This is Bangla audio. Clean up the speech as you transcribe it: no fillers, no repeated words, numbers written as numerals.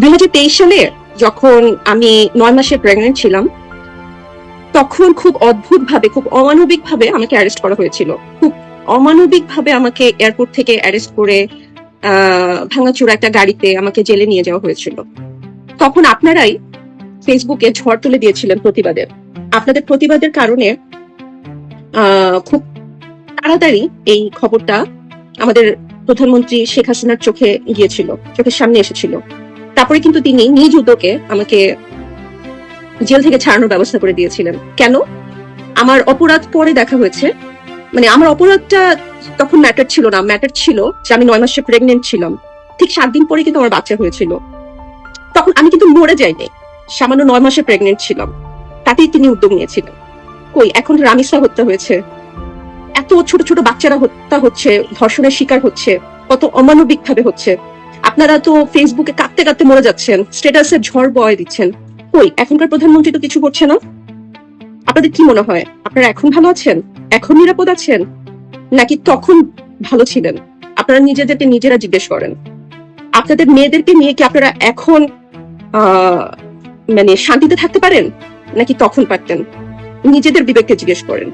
2023 সালে যখন আমি 9 মাসে প্রেগনেন্ট ছিলাম, তখন খুব অদ্ভুত ভাবে, খুব অমানবিক ভাবে আমাকে অ্যারেস্ট করা হয়েছিল। খুব অমানবিক ভাবে আমাকে এয়ারপোর্ট থেকে অ্যারেস্ট করে ভাঙাচোরা একটা গাড়িতে আমাকে জেলে নিয়ে যাওয়া হয়েছিল। তখন আপনারাই ফেসবুকে ঝড় তুলে দিয়েছিলেন প্রতিবাদের। আপনাদের প্রতিবাদের কারণে খুব তাড়াতাড়ি এই খবরটা আমাদের প্রধানমন্ত্রী শেখ হাসিনার চোখে গিয়েছিল, চোখের সামনে এসেছিল। তারপরে কিন্তু তিনি নিজ উদ্যোগে আমাকে জেল থেকে ছাড়ানোর ব্যবস্থা করে দিয়েছিলেন। কেন? আমার অপরাধ পরে দেখা হয়েছে, মানে আমার অপরাধটা তখন ম্যাটার ছিল না, ম্যাটার ছিল যে আমি 9 মাসে প্রেগনেন্ট ছিলাম। ঠিক 7 দিন পরে কিন্তু আমার বাচ্চা হয়েছিল। তখন আমি কিন্তু মরে যাইনি, সামান্য 9 মাসে প্রেগনেন্ট ছিলাম, তাতেই তিনি উদ্যোগ নিয়েছিলেন। কই, এখন রামিসা হত্যা হয়েছে, এত ছোট ছোট বাচ্চারা হত্যা হচ্ছে, ধর্ষণের শিকার হচ্ছে, কত অমানবিক ভাবে হচ্ছে। আপনারা তো ফেসবুকে কাঁদতে কাঁদতে মরে যাচ্ছেন, স্ট্যাটাসে ঝড় বয় দিচ্ছেন। কই, এখনকার প্রধানমন্ত্রী তো কিছু করছে না। আপনাদের কি মনে হয় আপনারা এখন ভালো আছেন, এখন নিরাপদ আছেন, নাকি তখন ভালো ছিলেন? আপনারা নিজেদেরকে নিজেরা জিজ্ঞেস করেন। আপনাদের মেয়েদেরকে নিয়ে কি আপনারা এখন মানে শান্তিতে থাকতে পারেন, নাকি তখন পারতেন? নিজেদের বিবেককে জিজ্ঞেস করেন।